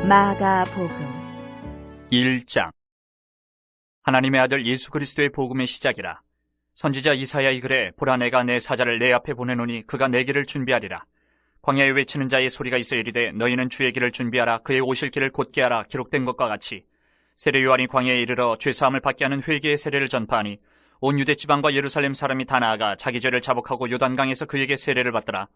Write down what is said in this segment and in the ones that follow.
마가복음 1장. 하나님의 아들 예수 그리스도의 복음의 시작이라. 선지자 이사야의 글에 보라 내가 내 사자를 내 앞에 보내노니 그가 내 길을 준비하리라. 광야에 외치는 자의 소리가 있어 이르되 너희는 주의 길을 준비하라. 그의 오실 길을 곧게 하라. 기록된 것과 같이 세례 요한이 광야에 이르러 죄사함을 받게 하는 회개의 세례를 전파하니 온 유대 지방과 예루살렘 사람이 다 나아가 자기 죄를 자복하고 요단강에서 그에게 세례를 받더라.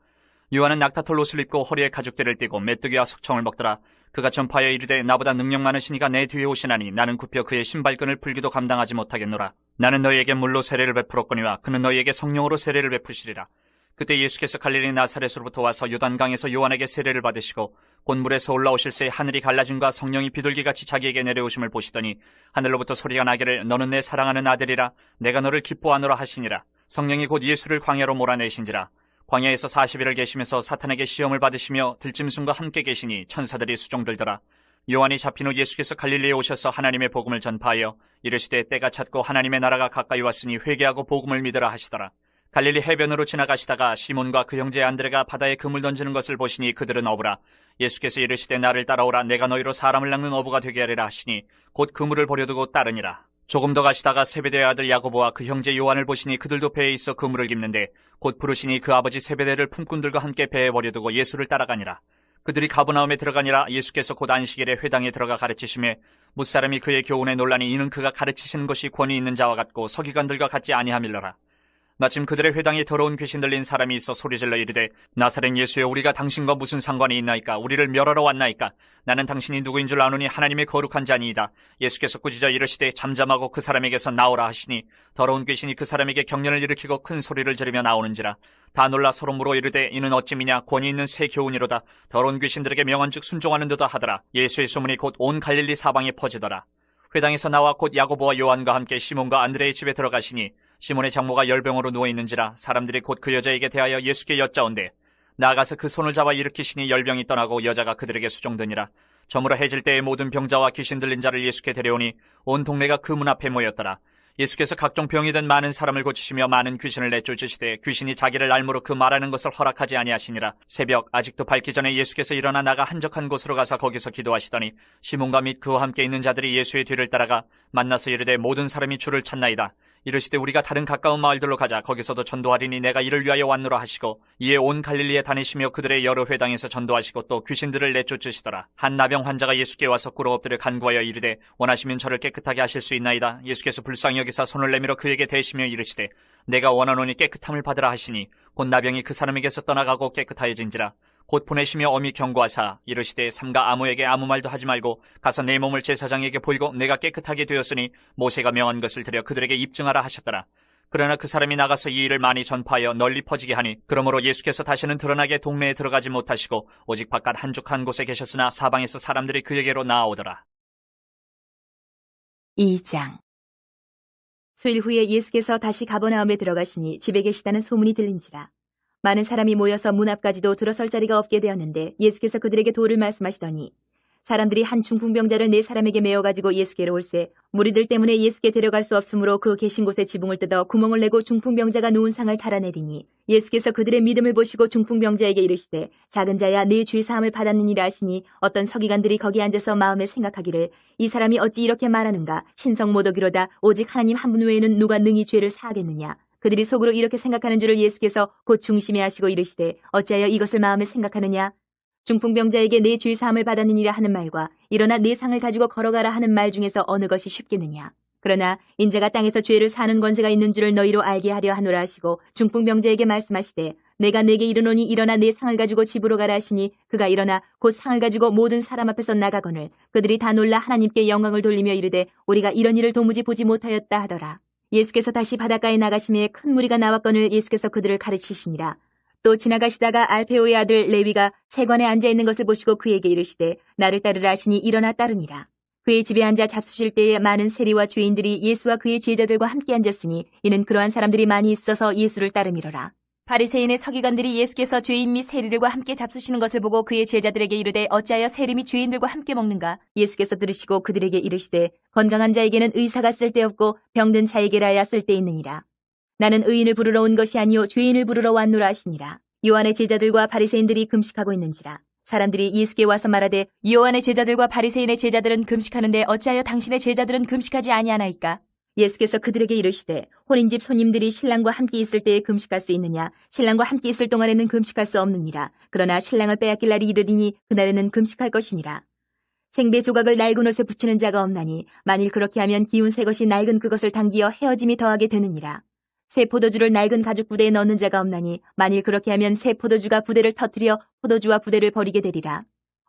요한은 낙타털 옷을 입고 허리에 가죽대를 띠고 메뚜기와 석청을 먹더라. 그가 전파하여 이르되 나보다 능력 많으시니가 내 뒤에 오시나니 나는 굽혀 그의 신발끈을 풀기도 감당하지 못하겠노라. 나는 너희에게 물로 세례를 베풀었거니와 그는 너희에게 성령으로 세례를 베푸시리라. 그때 예수께서 갈릴리 나사렛으로부터 와서 요단강에서 요한에게 세례를 받으시고 곧 물에서 올라오실새 하늘이 갈라짐과 성령이 비둘기같이 자기에게 내려오심을 보시더니 하늘로부터 소리가 나기를 너는 내 사랑하는 아들이라 내가 너를 기뻐하노라 하시니라. 성령이 곧 예수를 광야로 몰아내신지라. 광야에서 40일을 계시면서 사탄에게 시험을 받으시며 들짐승과 함께 계시니 천사들이 수종들더라. 요한이 잡힌 후 예수께서 갈릴리에 오셔서 하나님의 복음을 전파하여 이르시되 때가 찼고 하나님의 나라가 가까이 왔으니 회개하고 복음을 믿으라 하시더라. 갈릴리 해변으로 지나가시다가 시몬과 그 형제 안드레가 바다에 그물 던지는 것을 보시니 그들은 어부라. 예수께서 이르시되 나를 따라오라. 내가 너희로 사람을 낚는 어부가 되게 하리라 하시니 곧 그물을 버려두고 따르니라. 조금 더 가시다가 세베대의 아들 야고보와 그 형제 요한을 보시니 그들도 배에 있어 그물을 깁는데 곧 부르시니 그 아버지 세베대를 품꾼들과 함께 배에 버려두고 예수를 따라가니라. 그들이 가버나움에 들어가니라. 예수께서 곧 안식일에 회당에 들어가 가르치시매 뭇사람이 그의 교훈에 놀라니 이는 그가 가르치시는 것이 권위 있는 자와 같고 서기관들과 같지 아니함일러라. 마침 그들의 회당에 더러운 귀신 들린 사람이 있어 소리질러 이르되 나사렛 예수여 우리가 당신과 무슨 상관이 있나이까? 우리를 멸하러 왔나이까? 나는 당신이 누구인 줄 아노니 하나님의 거룩한 자니이다. 예수께서 꾸짖어 이르시되 잠잠하고 그 사람에게서 나오라 하시니 더러운 귀신이 그 사람에게 경련을 일으키고 큰 소리를 지르며 나오는지라. 다 놀라 서로 물어 이르되 이는 어찌미냐? 권위 있는 새 교훈이로다. 더러운 귀신들에게 명한즉 순종하는 듯도 하더라. 예수의 소문이 곧 온 갈릴리 사방에 퍼지더라. 회당에서 나와 곧 야고보와 요한과 함께 시몬과 안드레의 집에 들어가시니 시몬의 장모가 열병으로 누워있는지라. 사람들이 곧 그 여자에게 대하여 예수께 여짜온대 나아가서 그 손을 잡아 일으키시니 열병이 떠나고 여자가 그들에게 수종되니라. 저물어 해질 때에 모든 병자와 귀신 들린 자를 예수께 데려오니 온 동네가 그 문 앞에 모였더라. 예수께서 각종 병이 든 많은 사람을 고치시며 많은 귀신을 내쫓으시되 귀신이 자기를 알므로 그 말하는 것을 허락하지 아니하시니라. 새벽 아직도 밝기 전에 예수께서 일어나 나가 한적한 곳으로 가서 거기서 기도하시더니 시몬과 및 그와 함께 있는 자들이 예수의 뒤를 따라가 만나서 이르되 모든 사람이 주를 찾나이다. 이르시되 우리가 다른 가까운 마을들로 가자. 거기서도 전도하리니 내가 이를 위하여 왔노라 하시고 이에 온 갈릴리에 다니시며 그들의 여러 회당에서 전도하시고 또 귀신들을 내쫓으시더라. 한 나병 환자가 예수께 와서 꿇어 엎드려 간구하여 이르되 원하시면 저를 깨끗하게 하실 수 있나이다. 예수께서 불쌍히 여기사 손을 내밀어 그에게 대시며 이르시되 내가 원하노니 깨끗함을 받으라 하시니 곧 나병이 그 사람에게서 떠나가고 깨끗하여진지라. 곧 보내시며 엄히 경고하사 이르시되 삼가 아무에게 아무 말도 하지 말고 가서 내 몸을 제사장에게 보이고 내가 깨끗하게 되었으니 모세가 명한 것을 들여 그들에게 입증하라 하셨더라. 그러나 그 사람이 나가서 이 일을 많이 전파하여 널리 퍼지게 하니 그러므로 예수께서 다시는 드러나게 동네에 들어가지 못하시고 오직 바깥 한적한 곳에 계셨으나 사방에서 사람들이 그에게로 나아오더라. 2장. 수일 후에 예수께서 다시 가버나움에 들어가시니 집에 계시다는 소문이 들린지라. 많은 사람이 모여서 문 앞까지도 들어설 자리가 없게 되었는데 예수께서 그들에게 도를 말씀하시더니 사람들이 한 중풍병자를 4사람에게 메어가지고 예수께로 올세 무리들 때문에 예수께 데려갈 수 없으므로 그 계신 곳에 지붕을 뜯어 구멍을 내고 중풍병자가 누운 상을 달아내리니 예수께서 그들의 믿음을 보시고 중풍병자에게 이르시되 작은 자야 네 죄 사함을 받았느니라 하시니 어떤 서기관들이 거기 앉아서 마음에 생각하기를 이 사람이 어찌 이렇게 말하는가? 신성 모독이로다. 오직 하나님 한 분 외에는 누가 능히 죄를 사하겠느냐? 그들이 속으로 이렇게 생각하는 줄을 예수께서 곧 중심에 하시고 이르시되 어찌하여 이것을 마음에 생각하느냐? 중풍병자에게 내 죄 사함을 받았느니라 하는 말과 일어나 내 상을 가지고 걸어가라 하는 말 중에서 어느 것이 쉽겠느냐? 그러나 인자가 땅에서 죄를 사는 권세가 있는 줄을 너희로 알게 하려 하노라 하시고 중풍병자에게 말씀하시되 내가 네게 이르노니 일어나 내 상을 가지고 집으로 가라 하시니 그가 일어나 곧 상을 가지고 모든 사람 앞에서 나가거늘 그들이 다 놀라 하나님께 영광을 돌리며 이르되 우리가 이런 일을 도무지 보지 못하였다 하더라. 예수께서 다시 바닷가에 나가심에 큰 무리가 나왔거늘 예수께서 그들을 가르치시니라. 또 지나가시다가 알페오의 아들 레위가 세관에 앉아있는 것을 보시고 그에게 이르시되 나를 따르라 하시니 일어나 따르니라. 그의 집에 앉아 잡수실 때에 많은 세리와 죄인들이 예수와 그의 제자들과 함께 앉았으니 이는 그러한 사람들이 많이 있어서 예수를 따름이로라. 바리새인의 서기관들이 예수께서 죄인 및 세리들과 함께 잡수시는 것을 보고 그의 제자들에게 이르되 어찌하여 세리 및 죄인들과 함께 먹는가? 예수께서 들으시고 그들에게 이르시되 건강한 자에게는 의사가 쓸데없고 병든 자에게라야 쓸데있느니라. 나는 의인을 부르러 온 것이 아니요 죄인을 부르러 왔노라 하시니라. 요한의 제자들과 바리새인들이 금식하고 있는지라. 사람들이 예수께 와서 말하되 요한의 제자들과 바리새인의 제자들은 금식하는데 어찌하여 당신의 제자들은 금식하지 아니하나이까? 예수께서 그들에게 이르시되 혼인집 손님들이 신랑과 함께 있을 때에 금식할 수 있느냐? 신랑과 함께 있을 동안에는 금식할 수 없느니라. 그러나 신랑을 빼앗길 날이 이르리니 그날에는 금식할 것이니라. 생배 조각을 낡은 옷에 붙이는 자가 없나니 만일 그렇게 하면 기운 새 것이 낡은 그것을 당기어 헤어짐이 더하게 되느니라. 새 포도주를 낡은 가죽 부대에 넣는 자가 없나니 만일 그렇게 하면 새 포도주가 부대를 터뜨려 포도주와 부대를 버리게 되리라.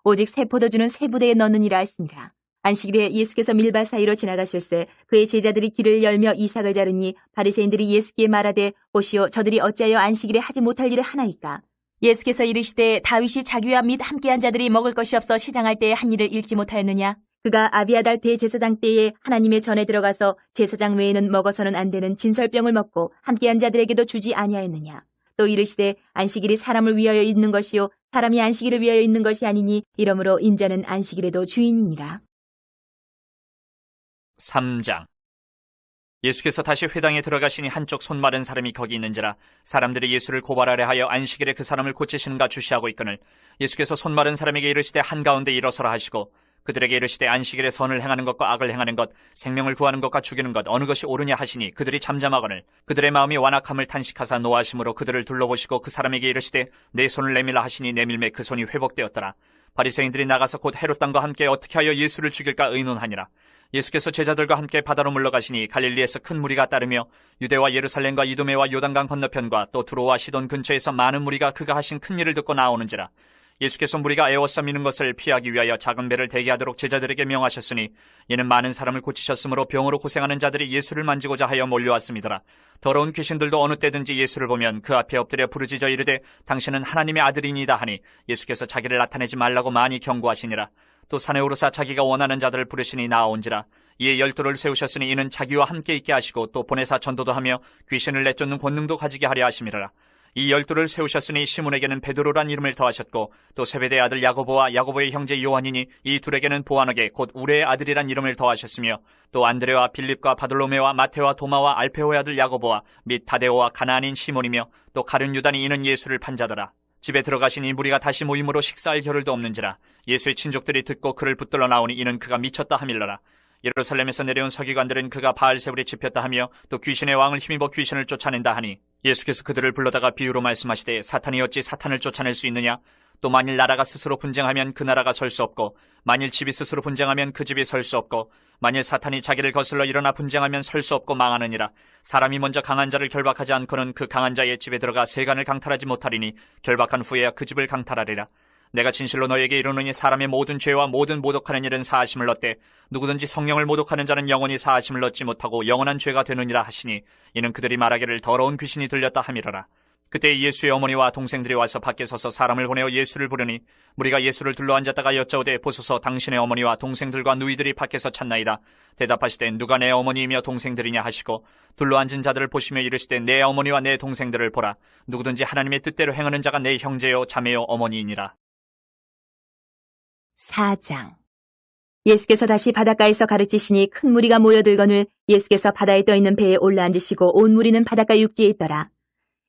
오직 새 포도주는 새 부대에 넣느니라 하시니라. 안식일에 예수께서 밀밭 사이로 지나가실새 그의 제자들이 길을 열며 이삭을 자르니 바리새인들이 예수께 말하되 보시오 저들이 어찌하여 안식일에 하지 못할 일을 하나이까? 예수께서 이르시되 다윗이 자기와 및 함께한 자들이 먹을 것이 없어 시장할 때에 한 일을 잃지 못하였느냐? 그가 아비아달 대제사장 때에 하나님의 전에 들어가서 제사장 외에는 먹어서는 안 되는 진설병을 먹고 함께한 자들에게도 주지 아니하였느냐? 또 이르시되 안식일이 사람을 위하여 있는 것이요 사람이 안식일을 위하여 있는 것이 아니니 이러므로 인자는 안식일에도 주인이니라. 3장. 예수께서 다시 회당에 들어가시니 한쪽 손 마른 사람이 거기 있는지라 사람들이 예수를 고발하려 하여 안식일에 그 사람을 고치시는가 주시하고 있거늘 예수께서 손 마른 사람에게 이르시되 한가운데 일어서라 하시고 그들에게 이르시되 안식일에 선을 행하는 것과 악을 행하는 것 생명을 구하는 것과 죽이는 것 어느 것이 옳으냐 하시니 그들이 잠잠하거늘 그들의 마음이 완악함을 탄식하사 노하심으로 그들을 둘러보시고 그 사람에게 이르시되 내 손을 내밀라 하시니 내밀매 그 손이 회복되었더라. 바리새인들이 나가서 곧 헤롯 당과 함께 어떻게 하여 예수를 죽일까 의논하니라. 예수께서 제자들과 함께 바다로 물러가시니 갈릴리에서 큰 무리가 따르며 유대와 예루살렘과 이두메와 요단강 건너편과 또 두로와 시돈 근처에서 많은 무리가 그가 하신 큰 일을 듣고 나오는지라. 예수께서 무리가 애워싸 미는 것을 피하기 위하여 작은 배를 대기하도록 제자들에게 명하셨으니 이는 많은 사람을 고치셨으므로 병으로 고생하는 자들이 예수를 만지고자 하여 몰려왔음이더라. 더러운 귀신들도 어느 때든지 예수를 보면 그 앞에 엎드려 부르짖어 이르되 당신은 하나님의 아들이니이다 하니 예수께서 자기를 나타내지 말라고 많이 경고하시니라. 또 산에 오르사 자기가 원하는 자들을 부르시니 나아온지라. 이에 12를 세우셨으니 이는 자기와 함께 있게 하시고 또 보내사 전도도 하며 귀신을 내쫓는 권능도 가지게 하려 하심이라. 이 12를 세우셨으니 시몬에게는 베드로란 이름을 더하셨고 또 세베대의 아들 야고보와 야고보의 형제 요한이니 이 둘에게는 보아너게 곧 우레의 아들이란 이름을 더하셨으며 또 안드레와 빌립과 바돌로메와 마테와 도마와 알페오의 아들 야고보와 및 다데오와 가나안인 시몬이며 또 가룟 유다니 이는 예수를 판자더라. 집에 들어가시니 무리가 다시 모임으로 식사할 겨를도 없는지라. 예수의 친족들이 듣고 그를 붙들러 나오니 이는 그가 미쳤다 하밀러라. 예루살렘에서 내려온 서기관들은 그가 바알세불에 집혔다 하며 또 귀신의 왕을 힘입어 귀신을 쫓아낸다 하니 예수께서 그들을 불러다가 비유로 말씀하시되 사탄이 어찌 사탄을 쫓아낼 수 있느냐? 또 만일 나라가 스스로 분쟁하면 그 나라가 설 수 없고 만일 집이 스스로 분쟁하면 그 집이 설 수 없고 만일 사탄이 자기를 거슬러 일어나 분쟁하면 설 수 없고 망하느니라. 사람이 먼저 강한 자를 결박하지 않고는 그 강한 자의 집에 들어가 세간을 강탈하지 못하리니 결박한 후에야 그 집을 강탈하리라. 내가 진실로 너에게 이르노니 사람의 모든 죄와 모든 모독하는 일은 사하심을 얻되 누구든지 성령을 모독하는 자는 영원히 사하심을 얻지 못하고 영원한 죄가 되느니라 하시니 이는 그들이 말하기를 더러운 귀신이 들렸다 함이러라. 그때 예수의 어머니와 동생들이 와서 밖에 서서 사람을 보내어 예수를 부르니 무리가 예수를 둘러앉았다가 여짜오되 보소서 당신의 어머니와 동생들과 누이들이 밖에서 찾나이다. 대답하시되 누가 내 어머니이며 동생들이냐 하시고 둘러앉은 자들을 보시며 이르시되 내 어머니와 내 동생들을 보라. 누구든지 하나님의 뜻대로 행하는 자가 내 형제요 자매요 어머니이니라. 4장. 예수께서 다시 바닷가에서 가르치시니 큰 무리가 모여들거늘 예수께서 바다에 떠있는 배에 올라앉으시고 온 무리는 바닷가 육지에 있더라.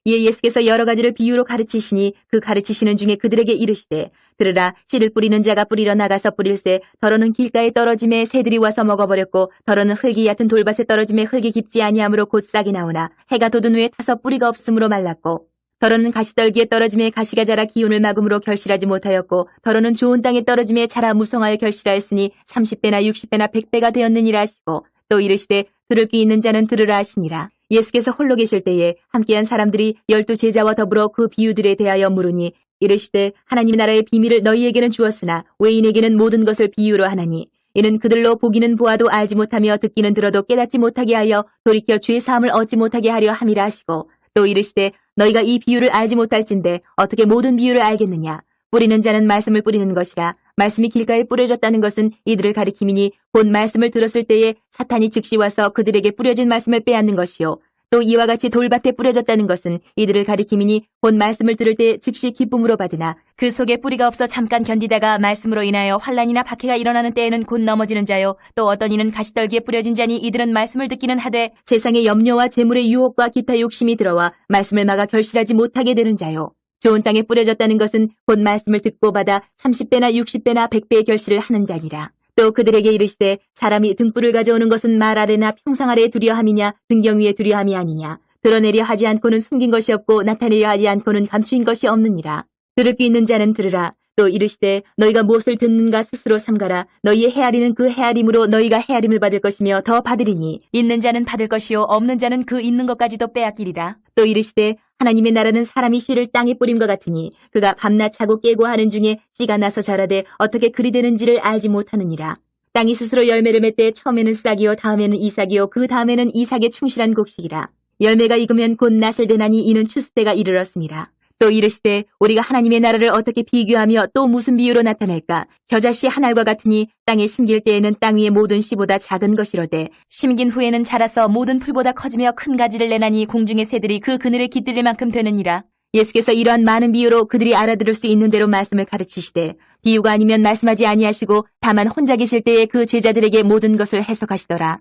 이에 예수께서 여러 가지를 비유로 가르치시니 그 가르치시는 중에 그들에게 이르시되 들으라 씨를 뿌리는 자가 뿌리러 나가서 뿌릴새 더러는 길가에 떨어짐에 새들이 와서 먹어버렸고 더러는 흙이 얕은 돌밭에 떨어짐에 흙이 깊지 아니하므로 곧 싹이 나오나 해가 돋은 후에 타서 뿌리가 없으므로 말랐고 더러는 가시떨기에 떨어짐에 가시가 자라 기운을 막음으로 결실하지 못하였고 더러는 좋은 땅에 떨어짐에 자라 무성하여 결실하였으니 30배나 60배나 100배가 되었느니라 하시고 또 이르시되 들을 귀 있는 자는 들으라 하시니라. 예수께서 홀로 계실 때에 함께한 사람들이 12 제자와 더불어 그 비유들에 대하여 물으니 이르시되 하나님 나라의 비밀을 너희에게는 주었으나 외인에게는 모든 것을 비유로 하나니 이는 그들로 보기는 보아도 알지 못하며 듣기는 들어도 깨닫지 못하게 하여 돌이켜 죄 사함을 얻지 못하게 하려 함이라 하시고 또 이르시되 너희가 이 비유를 알지 못할진대 어떻게 모든 비유를 알겠느냐. 뿌리는 자는 말씀을 뿌리는 것이라. 말씀이 길가에 뿌려졌다는 것은 이들을 가리킴이니 곧 말씀을 들었을 때에 사탄이 즉시 와서 그들에게 뿌려진 말씀을 빼앗는 것이요. 또 이와 같이 돌밭에 뿌려졌다는 것은 이들을 가리킴이니 곧 말씀을 들을 때 즉시 기쁨으로 받으나 그 속에 뿌리가 없어 잠깐 견디다가 말씀으로 인하여 환난이나 박해가 일어나는 때에는 곧 넘어지는 자요. 또 어떤 이는 가시떨기에 뿌려진 자니 이들은 말씀을 듣기는 하되 세상의 염려와 재물의 유혹과 기타 욕심이 들어와 말씀을 막아 결실하지 못하게 되는 자요. 좋은 땅에 뿌려졌다는 것은 곧 말씀을 듣고 받아 30배나 60배나 100배의 결실을 하는 자니라. 또 그들에게 이르시되 사람이 등불을 가져오는 것은 말 아래나 평상 아래에 두려함이냐 등경 위에 두려함이 아니냐. 드러내려 하지 않고는 숨긴 것이 없고 나타내려 하지 않고는 감추인 것이 없느니라. 들을 귀 있는 자는 들으라. 또 이르시되 너희가 무엇을 듣는가 스스로 삼가라. 너희의 헤아리는 그 헤아림으로 너희가 헤아림을 받을 것이며 더 받으리니 있는 자는 받을 것이요 없는 자는 그 있는 것까지도 빼앗기리라. 또 이르시되 하나님의 나라는 사람이 씨를 땅에 뿌림과 같으니 그가 밤낮 자고 깨고 하는 중에 씨가 나서 자라되 어떻게 그리 되는지를 알지 못하느니라. 땅이 스스로 열매를 맺되 처음에는 싹이요 다음에는 이삭이요 그 다음에는 이삭의 충실한 곡식이라. 열매가 익으면 곧 낫을 되나니 이는 추수 때가 이르렀습니다. 또 이르시되 우리가 하나님의 나라를 어떻게 비교하며 또 무슨 비유로 나타낼까? 겨자씨 한 알과 같으니 땅에 심길 때에는 땅 위의 모든 씨보다 작은 것이로되 심긴 후에는 자라서 모든 풀보다 커지며 큰 가지를 내나니 공중의 새들이 그 그늘에 깃들릴 만큼 되느니라. 예수께서 이러한 많은 비유로 그들이 알아들을 수 있는 대로 말씀을 가르치시되 비유가 아니면 말씀하지 아니하시고 다만 혼자 계실 때에 그 제자들에게 모든 것을 해석하시더라.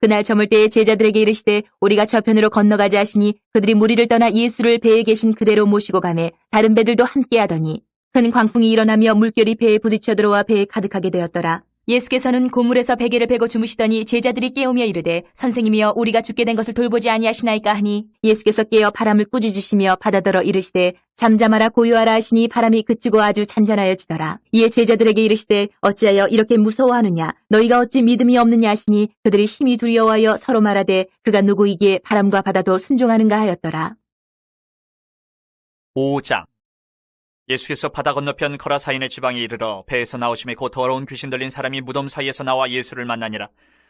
그날 저물 때에 제자들에게 이르시되 우리가 저편으로 건너가자 하시니 그들이 무리를 떠나 예수를 배에 계신 그대로 모시고 가매 다른 배들도 함께 하더니 큰 광풍이 일어나며 물결이 배에 부딪혀 들어와 배에 가득하게 되었더라. 예수께서는 고물에서 베개를 베고 주무시더니 제자들이 깨우며 이르되 선생님이여 우리가 죽게 된 것을 돌보지 아니하시나이까 하니 예수께서 깨어 바람을 꾸짖으시며 바다더러 이르시되 잠잠하라 고요하라 하시니 바람이 그치고 아주 잔잔하여지더라. 이에 제자들에게 이르시되 어찌하여 이렇게 무서워하느냐 너희가 어찌 믿음이 없느냐 하시니 그들이 심히 두려워하여 서로 말하되 그가 누구이기에 바람과 바다도 순종하는가 하였더라. 5장. 예수께서 바다 건너편 거라사인의 지방에 이르러 배에서 나오심에 곧 더러운 귀신 들린 사람이 무덤 사이에서 나와 예수를 만나니라.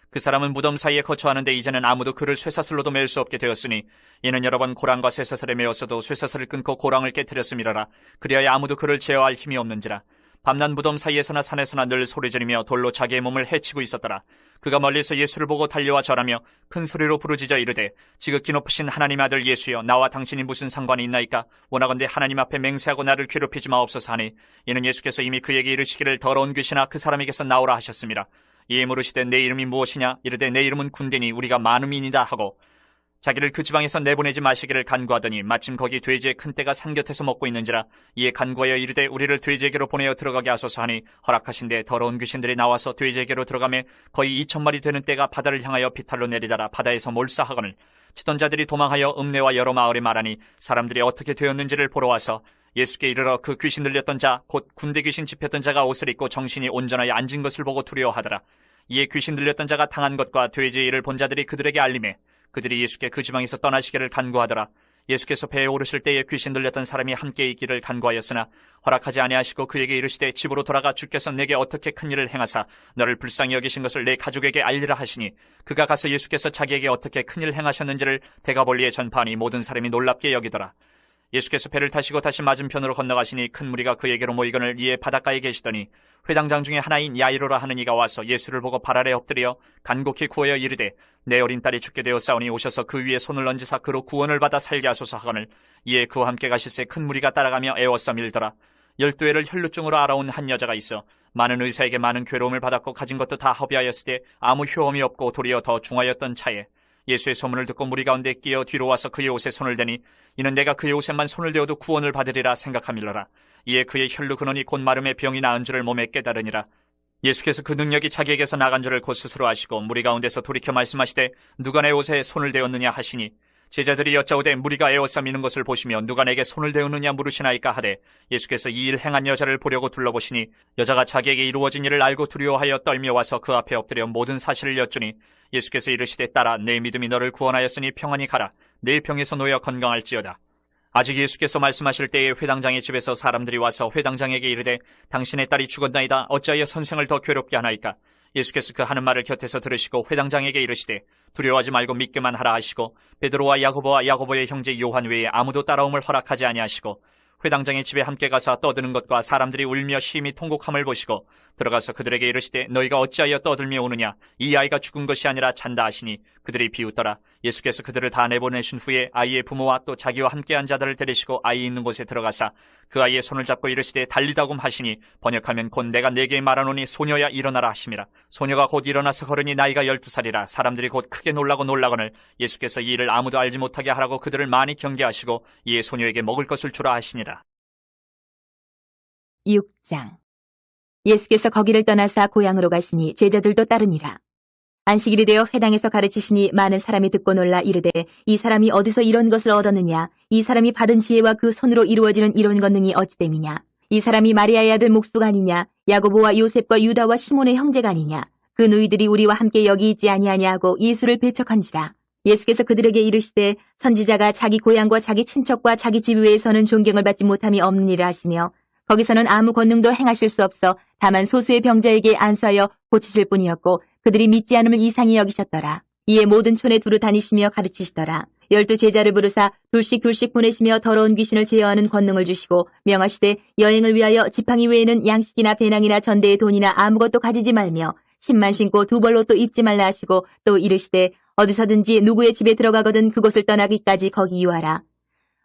그 사람은 무덤 사이에 거처하는데 이제는 아무도 그를 쇠사슬로도 맬 수 없게 되었으니 이는 여러 번 고랑과 쇠사슬에 매었어도 쇠사슬을 끊고 고랑을 깨뜨렸음이라라. 그리하여 아무도 그를 제어할 힘이 없는지라. 밤낮 무덤 사이에서나 산에서나 늘 소리지르며 돌로 자기의 몸을 해치고 있었더라. 그가 멀리서 예수를 보고 달려와 절하며 큰 소리로 부르짖어 이르되 지극히 높으신 하나님의 아들 예수여 나와 당신이 무슨 상관이 있나이까. 원하건대 하나님 앞에 맹세하고 나를 괴롭히지 마옵소서 하니 이는 예수께서 이미 그에게 이르시기를 더러운 귀신아 그 사람에게서 나오라 하셨습니다. 이에 물으시되 내 이름이 무엇이냐. 이르되 내 이름은 군대니 우리가 많음이니이다 하고 자기를 그 지방에서 내보내지 마시기를 간구하더니 마침 거기 돼지의 큰 떼가 산 곁에서 먹고 있는지라. 이에 간구하여 이르되 우리를 돼지에게로 보내어 들어가게 하소서 하니 허락하신데 더러운 귀신들이 나와서 돼지에게로 들어가매 거의 2,000마리 되는 떼가 바다를 향하여 비탈로 내리다라 바다에서 몰사하거늘 치던 자들이 도망하여 읍내와 여러 마을에 말하니 사람들이 어떻게 되었는지를 보러 와서 예수께 이르러 그 귀신 들렸던 자 곧 군대 귀신 집혔던 자가 옷을 입고 정신이 온전하여 앉은 것을 보고 두려워하더라. 이에 귀신 들렸던 자가 당한 것과 돼지의 일을 본 자들이 그들에게 알림해 그들이 예수께 그 지방에서 떠나시기를 간구하더라. 예수께서 배에 오르실 때에 귀신 들렸던 사람이 함께 있기를 간구하였으나 허락하지 아니하시고 그에게 이르시되 집으로 돌아가 주께서 내게 어떻게 큰 일을 행하사 너를 불쌍히 여기신 것을 내 가족에게 알리라 하시니 그가 가서 예수께서 자기에게 어떻게 큰 일을 행하셨는지를 대가볼리에 전파하니 모든 사람이 놀랍게 여기더라. 예수께서 배를 타시고 다시 맞은편으로 건너가시니 큰 무리가 그에게로 모이거늘 이에 바닷가에 계시더니 회당장 중에 하나인 야이로라 하는 이가 와서 예수를 보고 발 아래 엎드려 간곡히 구하여 이르되 내 어린 딸이 죽게 되었사오니 오셔서 그 위에 손을 얹으사 그로 구원을 받아 살게 하소서 하거늘 이에 그와 함께 가실새 큰 무리가 따라가며 애워싸 밀더라. 12회를 혈루증으로 알아온 한 여자가 있어 많은 의사에게 많은 괴로움을 받았고 가진 것도 다 허비하였을 때 아무 효험이 없고 도리어 더 중하였던 차에 예수의 소문을 듣고 무리 가운데 끼어 뒤로 와서 그의 옷에 손을 대니 이는 내가 그의 옷에만 손을 대어도 구원을 받으리라 생각함일러라. 이에 그의 혈루 근원이 곧 마름의 병이 나은 줄을 몸에 깨달으니라. 예수께서 그 능력이 자기에게서 나간 줄을 곧 스스로 아시고 무리 가운데서 돌이켜 말씀하시되 누가 내 옷에 손을 대었느냐 하시니 제자들이 여짜오되 무리가 에워싸 미는 것을 보시며 누가 내게 손을 대었느냐 물으시나이까 하되 예수께서 이 일 행한 여자를 보려고 둘러보시니 여자가 자기에게 이루어진 일을 알고 두려워하여 떨며 와서 그 앞에 엎드려 모든 사실을 여쭈니 예수께서 이르시되 딸아 내 믿음이 너를 구원하였으니 평안히 가라. 내 병에서 놓여 건강할지어다. 아직 예수께서 말씀하실 때에 회당장의 집에서 사람들이 와서 회당장에게 이르되 당신의 딸이 죽었나이다. 어찌하여 선생을 더 괴롭게 하나이까. 예수께서 그 하는 말을 곁에서 들으시고 회당장에게 이르시되 두려워하지 말고 믿기만 하라 하시고 베드로와 야고보와 야고보의 형제 요한 외에 아무도 따라옴을 허락하지 아니하시고 회당장의 집에 함께 가서 떠드는 것과 사람들이 울며 심히 통곡함을 보시고 들어가서 그들에게 이르시되 너희가 어찌하여 떠들며 우느냐. 이 아이가 죽은 것이 아니라 잔다 하시니 그들이 비웃더라. 예수께서 그들을 다 내보내신 후에 아이의 부모와 또 자기와 함께한 자들을 데리시고 아이 있는 곳에 들어가사 그 아이의 손을 잡고 이르시되 달리다굼 하시니 번역하면 곧 내가 네게 말하노니 소녀야 일어나라 하심이라. 소녀가 곧 일어나서 걸으니 나이가 12살이라. 사람들이 곧 크게 놀라거늘 예수께서 이 일을 아무도 알지 못하게 하라고 그들을 많이 경계하시고 이에 소녀에게 먹을 것을 주라 하시니라. 6장. 예수께서 거기를 떠나사 고향으로 가시니 제자들도 따르니라. 안식일이 되어 회당에서 가르치시니 많은 사람이 듣고 놀라 이르되 이 사람이 어디서 이런 것을 얻었느냐? 이 사람이 받은 지혜와 그 손으로 이루어지는 이런 권능이 어찌 됨이냐? 이 사람이 마리아의 아들 목수가 아니냐? 야고보와 요셉과 유다와 시몬의 형제가 아니냐? 그 누이들이 우리와 함께 여기 있지 아니하냐 하고 예수를 배척한지라. 예수께서 그들에게 이르시되 선지자가 자기 고향과 자기 친척과 자기 집 외에서는 존경을 받지 못함이 없느니라 하시며 거기서는 아무 권능도 행하실 수 없어 다만 소수의 병자에게 안수하여 고치실 뿐이었고 그들이 믿지 않음을 이상히 여기셨더라. 이에 모든 촌에 두루 다니시며 가르치시더라. 12 제자를 부르사 둘씩 보내시며 더러운 귀신을 제어하는 권능을 주시고 명하시되 여행을 위하여 지팡이 외에는 양식이나 배낭이나 전대의 돈이나 아무것도 가지지 말며 신만 신고 두 벌로 또 입지 말라 하시고 또 이르시되 어디서든지 누구의 집에 들어가거든 그곳을 떠나기까지 거기 유하라.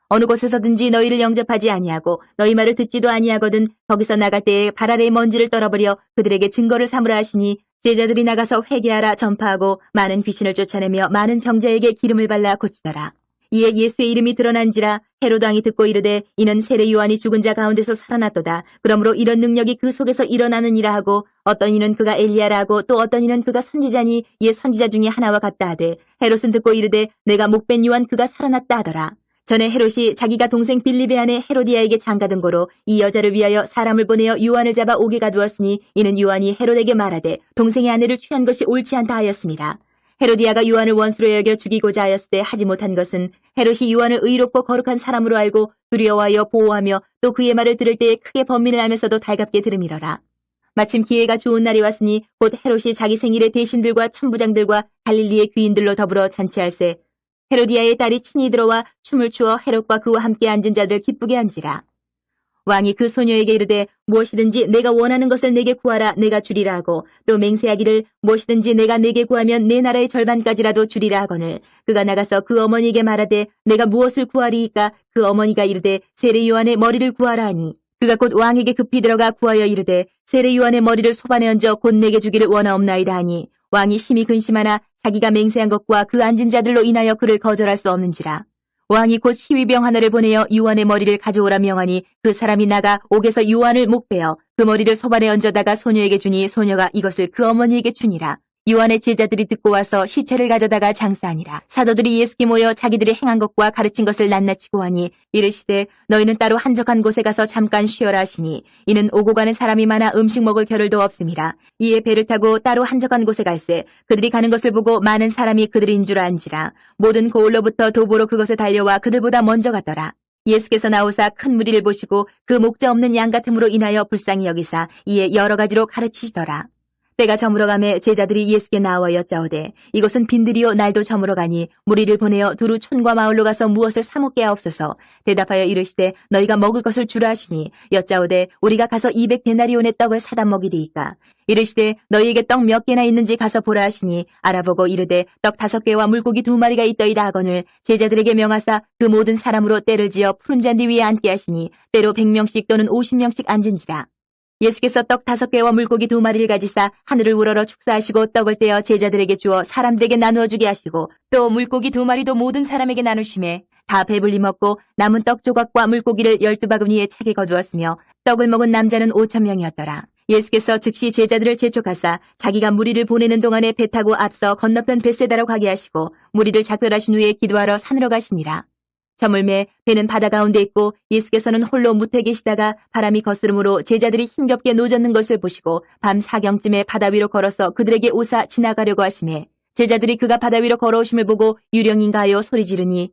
어느 곳에서든지 너희를 영접하지 아니하고 너희 말을 듣지도 아니하거든 거기서 나갈 때에 발 아래의 먼지를 떨어버려 그들에게 증거를 삼으라 하시니 제자들이 나가서 회개하라 전파하고 많은 귀신을 쫓아내며 많은 병자에게 기름을 발라 고치더라. 이에 예수의 이름이 드러난지라 헤로드 왕이 듣고 이르되 이는 세례 요한이 죽은 자 가운데서 살아났도다. 그러므로 이런 능력이 그 속에서 일어나느니라 하고 어떤 이는 그가 엘리야라 하고 또 어떤 이는 그가 선지자니 이에 선지자 중에 하나와 같다 하되 헤롯은 듣고 이르되 내가 목벤 요한 그가 살아났다 하더라. 전에 헤롯이 자기가 동생 빌립의 아내 헤로디아에게 장가든 고로 이 여자를 위하여 사람을 보내어 요한을 잡아 옥에 가두었으니 이는 요한이 헤롯에게 말하되 동생의 아내를 취한 것이 옳지 않다 하였습니다. 헤로디아가 요한을 원수로 여겨 죽이고자 하였을 때 하지 못한 것은 헤롯이 요한을 의롭고 거룩한 사람으로 알고 두려워하여 보호하며 또 그의 말을 들을 때에 크게 번민을 하면서도 달갑게 들음이러라. 마침 기회가 좋은 날이 왔으니 곧 헤롯이 자기 생일에 대신들과 천부장들과 갈릴리의 귀인들로 더불어 잔치할세 헤로디아의 딸이 친히 들어와 춤을 추어 헤롯과 그와 함께 앉은 자들 기쁘게 한지라. 왕이 그 소녀에게 이르되 무엇이든지 내가 원하는 것을 내게 구하라 내가 주리라 하고 또 맹세하기를 무엇이든지 내가 내게 구하면 내 나라의 절반까지라도 주리라 하거늘 그가 나가서 그 어머니에게 말하되 내가 무엇을 구하리이까 그 어머니가 이르되 세례 요한의 머리를 구하라 하니 그가 곧 왕에게 급히 들어가 구하여 이르되 세례 요한의 머리를 소반에 얹어 곧 내게 주기를 원하옵나이다 하니 왕이 심히 근심하나 자기가 맹세한 것과 그 앉은 자들로 인하여 그를 거절할 수 없는지라. 왕이 곧 시위병 하나를 보내어 요한의 머리를 가져오라 명하니 그 사람이 나가 옥에서 요한을 목베어 그 머리를 소반에 얹어다가 소녀에게 주니 소녀가 이것을 그 어머니에게 주니라. 요한의 제자들이 듣고 와서 시체를 가져다가 장사하니라. 사도들이 예수께 모여 자기들이 행한 것과 가르친 것을 낱낱이 고하니 이르시되 너희는 따로 한적한 곳에 가서 잠깐 쉬어라 하시니 이는 오고 가는 사람이 많아 음식 먹을 겨를도 없음이라. 이에 배를 타고 따로 한적한 곳에 갈새 그들이 가는 것을 보고 많은 사람이 그들인 줄 안지라. 모든 고을로부터 도보로 그것에 달려와 그들보다 먼저 갔더라. 예수께서 나오사 큰 무리를 보시고 그 목자 없는 양 같음으로 인하여 불쌍히 여기사 이에 여러 가지로 가르치시더라. 때가 저물어가매 제자들이 예수께 나와 여짜오되 이것은 빈들이요 날도 저물어가니 무리를 보내어 두루 촌과 마을로 가서 무엇을 사 먹게 하옵소서. 대답하여 이르시되 너희가 먹을 것을 주라 하시니 여짜오되 우리가 가서 200데나리온의 떡을 사다 먹이리이까. 이르시되 너희에게 떡 몇 개나 있는지 가서 보라 하시니 알아보고 이르되 떡 5개와 물고기 2마리가 있더이다 하거늘 제자들에게 명하사 그 모든 사람으로 때를 지어 푸른 잔디 위에 앉게 하시니 때로 100명씩 또는 50명씩 앉은지라. 예수께서 떡 5개와 물고기 2마리를 가지사 하늘을 우러러 축사하시고 떡을 떼어 제자들에게 주어 사람들에게 나누어 주게 하시고 또 물고기 2마리도 모든 사람에게 나누심에 다 배불리 먹고 남은 떡 조각과 물고기를 12바구니에 차게 거두었으며 떡을 먹은 남자는 5,000명이었더라. 예수께서 즉시 제자들을 재촉하사 자기가 무리를 보내는 동안에 배 타고 앞서 건너편 벳세다로 가게 하시고 무리를 작별하신 후에 기도하러 산으로 가시니라. 저물매 배는 바다 가운데 있고 예수께서는 홀로 무태 계시다가 바람이 거스름으로 제자들이 힘겹게 노젓는 것을 보시고 밤 4경쯤에 바다 위로 걸어서 그들에게 오사 지나가려고 하시매 제자들이 그가 바다 위로 걸어오심을 보고 유령인가 하여 소리 지르니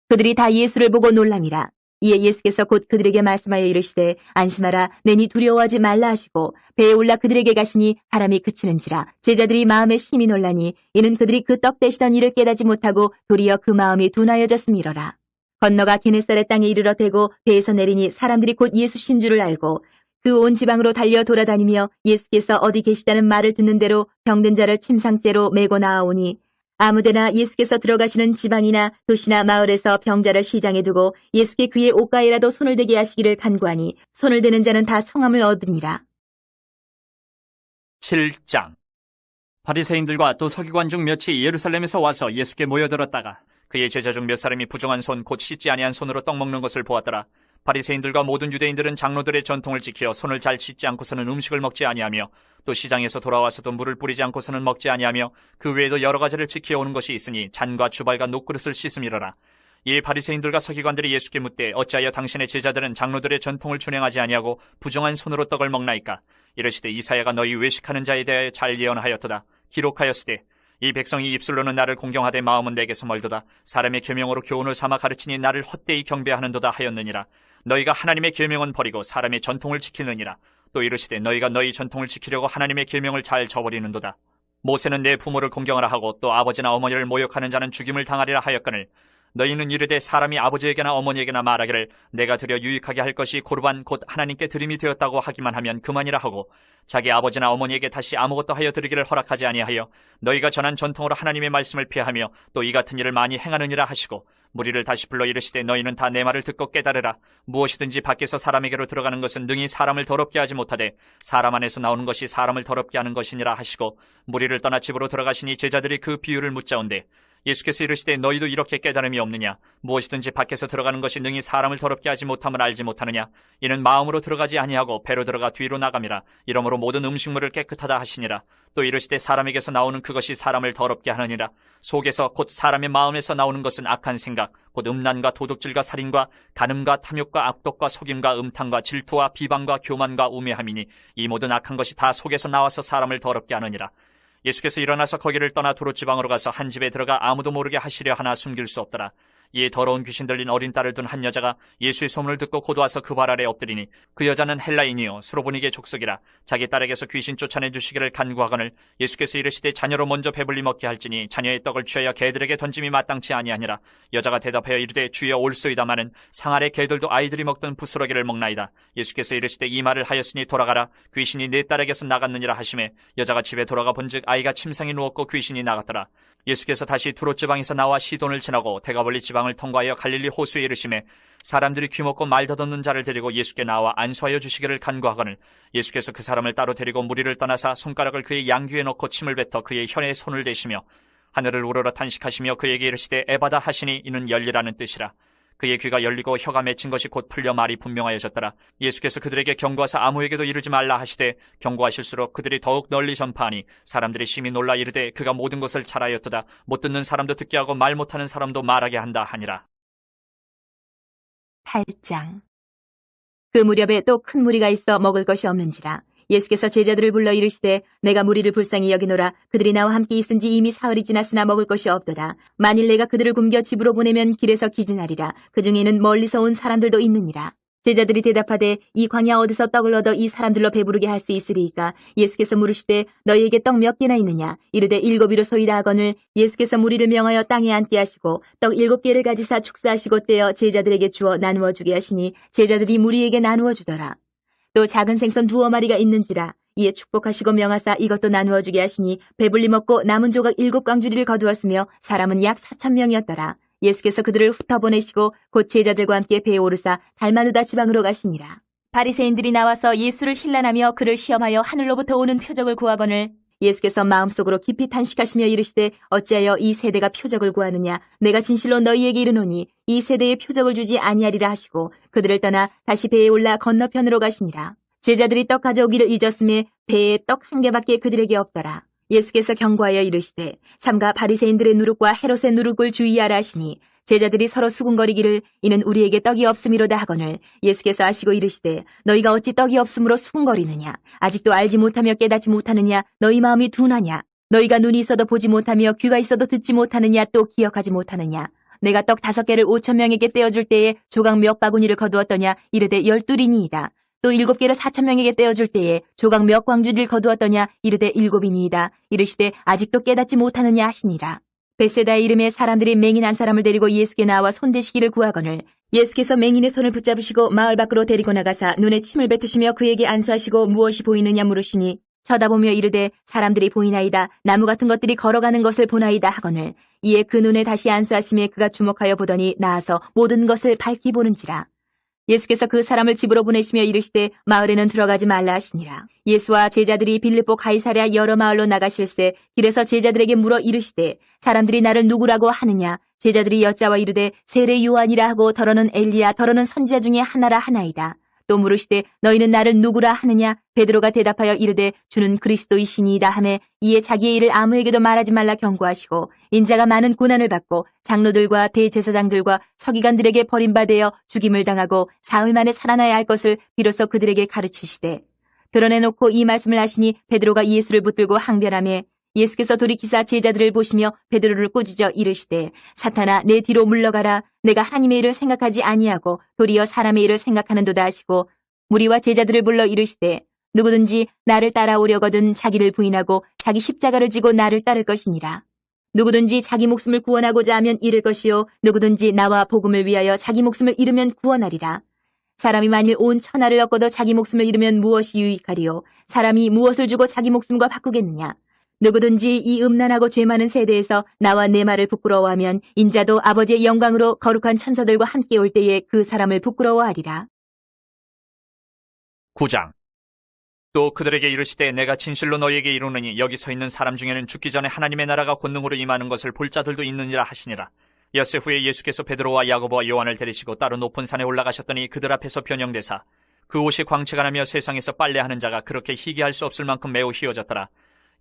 그들이 다 예수를 보고 놀람이라. 이에 예수께서 곧 그들에게 말씀하여 이르시되 안심하라 내니 두려워하지 말라 하시고 배에 올라 그들에게 가시니 바람이 그치는지라. 제자들이 마음에 심히 놀라니 이는 그들이 그 떡 되시던 일을 깨닫지 못하고 도리어 그 마음이 둔하여졌음이로라. 건너가 게네사렛 땅에 이르러 대고 배에서 내리니 사람들이 곧 예수신 줄을 알고 그 온 지방으로 달려 돌아다니며 예수께서 어디 계시다는 말을 듣는 대로 병든 자를 침상째로 메고 나아오니 아무데나 예수께서 들어가시는 지방이나 도시나 마을에서 병자를 시장에 두고 예수께 그의 옷가에라도 손을 대게 하시기를 간구하니 손을 대는 자는 다 성함을 얻으니라. 7장. 바리새인들과 또 서기관 중 몇이 예루살렘에서 와서 예수께 모여들었다가 그의 제자 중 몇 사람이 부정한 손 곧 씻지 아니한 손으로 떡 먹는 것을 보았더라. 바리새인들과 모든 유대인들은 장로들의 전통을 지켜 손을 잘 씻지 않고서는 음식을 먹지 아니하며 또 시장에서 돌아와서도 물을 뿌리지 않고서는 먹지 아니하며 그 외에도 여러 가지를 지켜오는 것이 있으니 잔과 주발과 녹그릇을 씻음이로라. 이에 바리새인들과 서기관들이 예수께 묻되 어찌하여 당신의 제자들은 장로들의 전통을 준행하지 아니하고 부정한 손으로 떡을 먹나이까? 이르시되 이사야가 너희 외식하는 자에 대하여 잘 예언하였도다. 기록하였으되 이 백성이 입술로는 나를 공경하되 마음은 내게서 멀도다. 사람의 계명으로 교훈을 삼아 가르치니 나를 헛되이 경배하는도다 하였느니라. 너희가 하나님의 계명은 버리고 사람의 전통을 지키느니라. 또 이르시되 너희가 너희 전통을 지키려고 하나님의 계명을 잘 저버리는도다. 모세는 내 부모를 공경하라 하고 또 아버지나 어머니를 모욕하는 자는 죽임을 당하리라 하였거늘 너희는 이르되 사람이 아버지에게나 어머니에게나 말하기를 내가 드려 유익하게 할 것이 고르반 곧 하나님께 드림이 되었다고 하기만 하면 그만이라 하고 자기 아버지나 어머니에게 다시 아무것도 하여 드리기를 허락하지 아니하여 너희가 전한 전통으로 하나님의 말씀을 피하며 또 이 같은 일을 많이 행하느니라 하시고 무리를 다시 불러 이르시되 너희는 다 내 말을 듣고 깨달으라. 무엇이든지 밖에서 사람에게로 들어가는 것은 능히 사람을 더럽게 하지 못하되 사람 안에서 나오는 것이 사람을 더럽게 하는 것이니라 하시고 무리를 떠나 집으로 들어가시니 제자들이 그 비유를 묻자온대 예수께서 이르시되 너희도 이렇게 깨달음이 없느냐? 무엇이든지 밖에서 들어가는 것이 능히 사람을 더럽게 하지 못함을 알지 못하느냐? 이는 마음으로 들어가지 아니하고 배로 들어가 뒤로 나감이라. 이러므로 모든 음식물을 깨끗하다 하시니라. 또 이르시되 사람에게서 나오는 그것이 사람을 더럽게 하느니라. 속에서 곧 사람의 마음에서 나오는 것은 악한 생각, 곧 음란과 도둑질과 살인과 간음과 탐욕과 악독과 속임과 음탕과 질투와 비방과 교만과 우매함이니 이 모든 악한 것이 다 속에서 나와서 사람을 더럽게 하느니라. 예수께서 일어나서 거기를 떠나 두로 지방으로 가서 한 집에 들어가 아무도 모르게 하시려 하나 숨길 수 없더라. 이에 더러운 귀신 들린 어린 딸을 둔 한 여자가 예수의 소문을 듣고 곧 와서 그 발 아래 엎드리니 그 여자는 헬라인이요 스로보니게 족속이라. 자기 딸에게서 귀신 쫓아내 주시기를 간구하거늘 예수께서 이르시되 자녀로 먼저 배불리 먹게 할지니 자녀의 떡을 취하여 개들에게 던짐이 마땅치 아니하니라. 여자가 대답하여 이르되 주여 올소이다마는 상 아래 개들도 아이들이 먹던 부스러기를 먹나이다. 예수께서 이르시되 이 말을 하였으니 돌아가라. 귀신이 내 딸에게서 나갔느니라 하시매 여자가 집에 돌아가 본즉 아이가 침상에 누웠고 귀신이 나갔더라. 예수께서 다시 두로 지방에서 나와 시돈을 지나고 대가볼리 지방을 통과하여 갈릴리 호수에 이르시매 사람들이 귀먹고 말 덧없는 자를 데리고 예수께 나와 안수하여 주시기를 간구하거늘 예수께서 그 사람을 따로 데리고 무리를 떠나사 손가락을 그의 양귀에 넣고 침을 뱉어 그의 혀에 손을 대시며 하늘을 우러러 탄식하시며 그에게 이르시되 에바다 하시니 이는 열리라는 뜻이라. 그의 귀가 열리고 혀가 맺힌 것이 곧 풀려 말이 분명하여졌더라. 예수께서 그들에게 경고하사 아무에게도 이르지 말라 하시되 경고하실수록 그들이 더욱 널리 전파하니 사람들이 심히 놀라 이르되 그가 모든 것을 잘하였도다. 못 듣는 사람도 듣게 하고 말 못하는 사람도 말하게 한다 하니라. 8장. 그 무렵에 또 큰 무리가 있어 먹을 것이 없는지라. 예수께서 제자들을 불러 이르시되 내가 무리를 불쌍히 여기노라. 그들이 나와 함께 있은지 이미 사흘이 지났으나 먹을 것이 없도다. 만일 내가 그들을 굶겨 집으로 보내면 길에서 기진하리라. 그 중에는 멀리서 온 사람들도 있느니라. 제자들이 대답하되 이 광야 어디서 떡을 얻어 이 사람들로 배부르게 할 수 있으리이까? 예수께서 물으시되 너희에게 떡 몇 개나 있느냐? 이르되 7이로소이다 하거늘 예수께서 무리를 명하여 땅에 앉게 하시고 떡 7개를 가지사 축사하시고 떼어 제자들에게 주어 나누어 주게 하시니 제자들이 무리에게 나누어 주더라. 또 작은 생선 2마리가 있는지라. 이에 축복하시고 명하사 이것도 나누어 주게 하시니 배불리 먹고 남은 조각 7광주리를 거두었으며 사람은 약 4,000명이었더라. 예수께서 그들을 흩어보내시고 곧 제자들과 함께 배에 오르사 달마누다 지방으로 가시니라. 바리새인들이 나와서 예수를 힐난하며 그를 시험하여 하늘로부터 오는 표적을 구하거늘 예수께서 마음속으로 깊이 탄식하시며 이르시되 어찌하여 이 세대가 표적을 구하느냐? 내가 진실로 너희에게 이르노니 이 세대에 표적을 주지 아니하리라 하시고 그들을 떠나 다시 배에 올라 건너편으로 가시니라. 제자들이 떡 가져오기를 잊었음에 배에 떡 1개밖에 그들에게 없더라. 예수께서 경고하여 이르시되 삼가 바리새인들의 누룩과 헤롯의 누룩을 주의하라 하시니 제자들이 서로 수군거리기를 이는 우리에게 떡이 없음이로다 하거늘 예수께서 아시고 이르시되 너희가 어찌 떡이 없음으로 수군거리느냐? 아직도 알지 못하며 깨닫지 못하느냐? 너희 마음이 둔하냐? 너희가 눈이 있어도 보지 못하며 귀가 있어도 듣지 못하느냐? 또 기억하지 못하느냐? 내가 떡 5개를 5,000명에게 떼어줄 때에 조각 몇 바구니를 거두었더냐? 이르되 12이니이다. 또 7개를 4,000명에게 떼어줄 때에 조각 몇 광주리를 거두었더냐? 이르되 7이니이다. 이르시되 아직도 깨닫지 못하느냐 하시니라. 벳세다의 이름에 사람들이 맹인 한 사람을 데리고 예수께 나와 손대시기를 구하거늘 예수께서 맹인의 손을 붙잡으시고 마을 밖으로 데리고 나가사 눈에 침을 뱉으시며 그에게 안수하시고 무엇이 보이느냐 물으시니 쳐다보며 이르되 사람들이 보이나이다. 나무 같은 것들이 걸어가는 것을 보나이다 하거늘. 이에 그 눈에 다시 안수하심에 그가 주목하여 보더니 나아서 모든 것을 밝히 보는지라. 예수께서 그 사람을 집으로 보내시며 이르시되 마을에는 들어가지 말라 하시니라. 예수와 제자들이 빌립보 가이사랴 여러 마을로 나가실새 길에서 제자들에게 물어 이르시되 사람들이 나를 누구라고 하느냐. 제자들이 여짜와 이르되 세례 요한이라 하고 더러는 엘리야 더러는 선지자 중에 하나라 하나이다. 또 물으시되 너희는 나를 누구라 하느냐. 베드로가 대답하여 이르되 주는 그리스도이시니이다 하매 이에 자기의 일을 아무에게도 말하지 말라 경고하시고 인자가 많은 고난을 받고 장로들과 대제사장들과 서기관들에게 버림받아 죽임을 당하고 사흘 만에 살아나야 할 것을 비로소 그들에게 가르치시되 드러내놓고 이 말씀을 하시니 베드로가 예수를 붙들고 항변하매 예수께서 돌이키사 제자들을 보시며 베드로를 꾸짖어 이르시되 사탄아 내 뒤로 물러가라. 내가 하나님의 일을 생각하지 아니하고 도리어 사람의 일을 생각하는도다 하시고 무리와 제자들을 불러 이르시되 누구든지 나를 따라오려거든 자기를 부인하고 자기 십자가를 지고 나를 따를 것이니라. 누구든지 자기 목숨을 구원하고자 하면 잃을 것이요 누구든지 나와 복음을 위하여 자기 목숨을 잃으면 구원하리라. 사람이 만일 온 천하를 얻고도 자기 목숨을 잃으면 무엇이 유익하리요. 사람이 무엇을 주고 자기 목숨과 바꾸겠느냐. 누구든지 이 음란하고 죄 많은 세대에서 나와 내 말을 부끄러워하면 인자도 아버지의 영광으로 거룩한 천사들과 함께 올 때에 그 사람을 부끄러워하리라. 9장. 또 그들에게 이르시되 내가 진실로 너희에게 이르노니 여기 서 있는 사람 중에는 죽기 전에 하나님의 나라가 권능으로 임하는 것을 볼 자들도 있느니라 하시니라. 엿새 후에 예수께서 베드로와 야고보와 요한을 데리시고 따로 높은 산에 올라가셨더니 그들 앞에서 변형되사 그 옷이 광채가 나며 세상에서 빨래하는 자가 그렇게 희귀할 수 없을 만큼 매우 희어졌더라.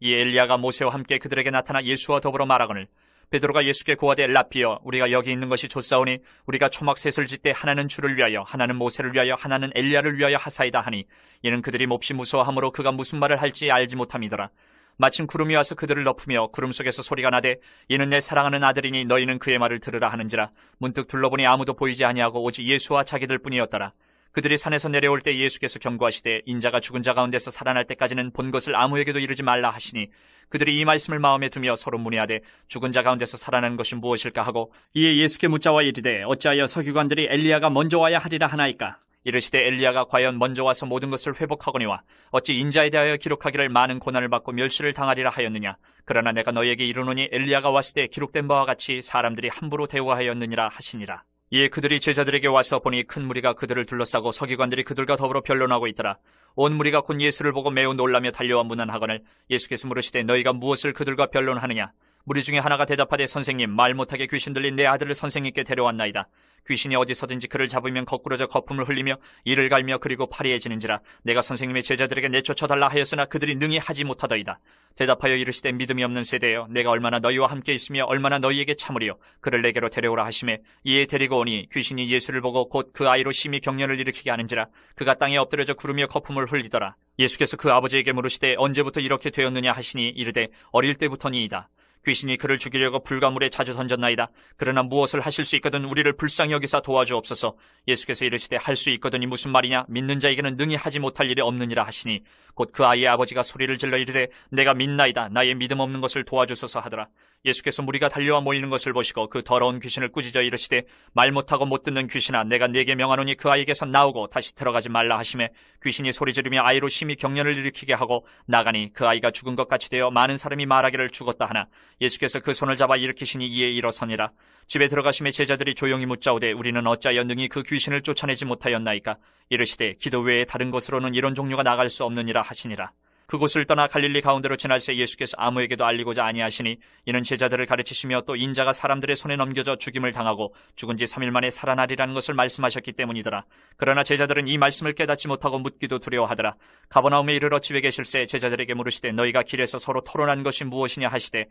이 엘리야가 모세와 함께 그들에게 나타나 예수와 더불어 말하거늘 베드로가 예수께 고하되 라피여 우리가 여기 있는 것이 좋사오니 우리가 초막셋을 짓되 하나는 주를 위하여 하나는 모세를 위하여 하나는 엘리야를 위하여 하사이다 하니 이는 그들이 몹시 무서워하므로 그가 무슨 말을 할지 알지 못함이더라. 마침 구름이 와서 그들을 덮으며 구름 속에서 소리가 나되 이는 내 사랑하는 아들이니 너희는 그의 말을 들으라 하는지라. 문득 둘러보니 아무도 보이지 아니하고 오직 예수와 자기들 뿐이었더라. 그들이 산에서 내려올 때 예수께서 경고하시되 인자가 죽은 자 가운데서 살아날 때까지는 본 것을 아무에게도 이르지 말라 하시니 그들이 이 말씀을 마음에 두며 서로 문의하되 죽은 자 가운데서 살아나는 것이 무엇일까 하고 이에 예수께 묻자와 이르되 어찌하여 서기관들이 엘리야가 먼저 와야 하리라 하나이까. 이르시되 엘리야가 과연 먼저 와서 모든 것을 회복하거니와 어찌 인자에 대하여 기록하기를 많은 고난을 받고 멸시를 당하리라 하였느냐. 그러나 내가 너희에게 이르노니 엘리야가 왔을 때 기록된 바와 같이 사람들이 함부로 대우하였느니라 하시니라. 이에 그들이 제자들에게 와서 보니 큰 무리가 그들을 둘러싸고 서기관들이 그들과 더불어 변론하고 있더라. 온 무리가 곧 예수를 보고 매우 놀라며 달려와 문안하거늘 예수께서 물으시되 너희가 무엇을 그들과 변론하느냐. 무리 중에 하나가 대답하되 선생님 말 못하게 귀신 들린 내 아들을 선생님께 데려왔나이다. 귀신이 어디서든지 그를 잡으면 거꾸러져 거품을 흘리며 이를 갈며 그리고 파리해지는지라. 내가 선생님의 제자들에게 내쫓아달라 하였으나 그들이 능히 하지 못하더이다. 대답하여 이르시되 믿음이 없는 세대여 내가 얼마나 너희와 함께 있으며 얼마나 너희에게 참으리요. 그를 내게로 데려오라 하시매 이에 데리고 오니 귀신이 예수를 보고 곧 그 아이로 심히 경련을 일으키게 하는지라. 그가 땅에 엎드려져 구르며 거품을 흘리더라. 예수께서 그 아버지에게 물으시되 언제부터 이렇게 되었느냐 하시니 이르되 어릴 때부터니이다. 귀신이 그를 죽이려고 불과 물에 자주 던졌나이다. 그러나 무엇을 하실 수 있거든 우리를 불쌍히 여기사 도와주옵소서. 예수께서 이르시되 할 수 있거든이 무슨 말이냐. 믿는 자에게는 능히 하지 못할 일이 없느니라 하시니 곧 그 아이의 아버지가 소리를 질러 이르되 내가 믿나이다. 나의 믿음 없는 것을 도와주소서 하더라. 예수께서 무리가 달려와 모이는 것을 보시고 그 더러운 귀신을 꾸짖어 이르시되 말 못하고 못 듣는 귀신아 내가 네게 명하노니 그 아이에게서 나오고 다시 들어가지 말라 하시매 귀신이 소리 지르며 아이로 심히 경련을 일으키게 하고 나가니 그 아이가 죽은 것 같이 되어 많은 사람이 말하기를 죽었다 하나 예수께서 그 손을 잡아 일으키시니 이에 일어서니라. 집에 들어가심에 제자들이 조용히 묻자오되 우리는 어찌하여 능히 그 귀신을 쫓아내지 못하였나이까. 이르시되 기도 외에 다른 곳으로는 이런 종류가 나갈 수 없느니라 하시니라. 그곳을 떠나 갈릴리 가운데로 지날새 예수께서 아무에게도 알리고자 아니하시니 이는 제자들을 가르치시며 또 인자가 사람들의 손에 넘겨져 죽임을 당하고 죽은 지 3일 만에 살아나리라는 것을 말씀하셨기 때문이더라. 그러나 제자들은 이 말씀을 깨닫지 못하고 묻기도 두려워하더라. 가버나움에 이르러 집에 계실새 제자들에게 물으시되 너희가 길에서 서로 토론한 것이 무엇이냐 하시되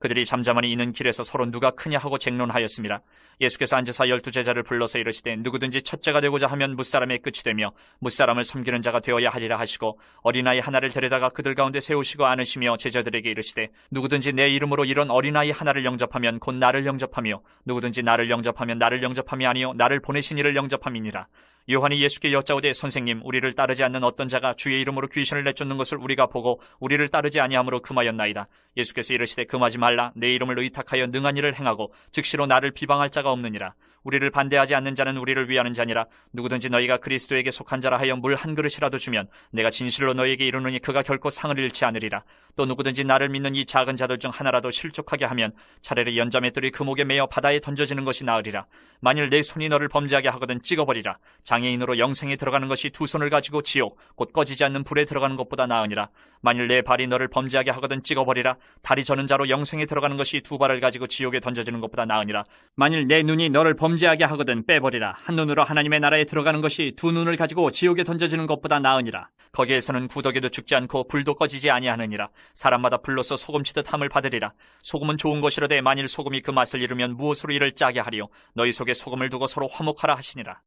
그들이 잠잠하니 이는 길에서 서로 누가 크냐 하고 쟁론하였습니다. 예수께서 앉으사 12제자를 불러서 이르시되 누구든지 첫째가 되고자 하면 무사람의 끝이 되며 무사람을 섬기는 자가 되어야 하리라 하시고 어린아이 하나를 데려다가 그들 가운데 세우시고 안으시며 제자들에게 이르시되 누구든지 내 이름으로 이런 어린아이 하나를 영접하면 곧 나를 영접하며 누구든지 나를 영접하면 나를 영접함이 아니요 나를 보내신 이를 영접함이니라. 요한이 예수께 여짜오되 선생님 우리를 따르지 않는 어떤 자가 주의 이름으로 귀신을 내쫓는 것을 우리가 보고 우리를 따르지 아니함으로 금하였나이다. 예수께서 이르시되 금하지 말라. 내 이름을 의탁하여 능한 일을 행하고 즉시로 나를 비방할 자가 없느니라. 우리를 반대하지 않는 자는 우리를 위하는 자니라. 누구든지 너희가 그리스도에게 속한 자라 하여 물 한 그릇이라도 주면 내가 진실로 너희에게 이르노니 그가 결코 상을 잃지 않으리라. 또 누구든지 나를 믿는 이 작은 자들 중 하나라도 실족하게 하면 차라리 연자맷돌이 그 목에 매어 바다에 던져지는 것이 나으리라. 만일 내 손이 너를 범죄하게 하거든 찍어버리라. 장애인으로 영생에 들어가는 것이 두 손을 가지고 지옥 곧 꺼지지 않는 불에 들어가는 것보다 나으니라. 만일 내 발이 너를 범죄하게 하거든 찍어버리라. 다리 저는 자로 영생에 들어가는 것이 두 발을 가지고 지옥에 던져지는 것보다 나으니라. 만일 내 눈이 너를 범죄하게 하거든 빼버리라. 한 눈으로 하나님의 나라에 들어가는 것이 두 눈을 가지고 지옥에 던져지는 것보다 나으니라. 거기에서는 구더기도 죽지 않고 불도 꺼지지 아니하느니라. 사람마다 불로서 소금치듯 함을 받으리라. 소금은 좋은 것이로되 만일 소금이 그 맛을 잃으면 무엇으로 이를 짜게 하리요. 너희 속에 소금을 두고 서로 화목하라 하시니라.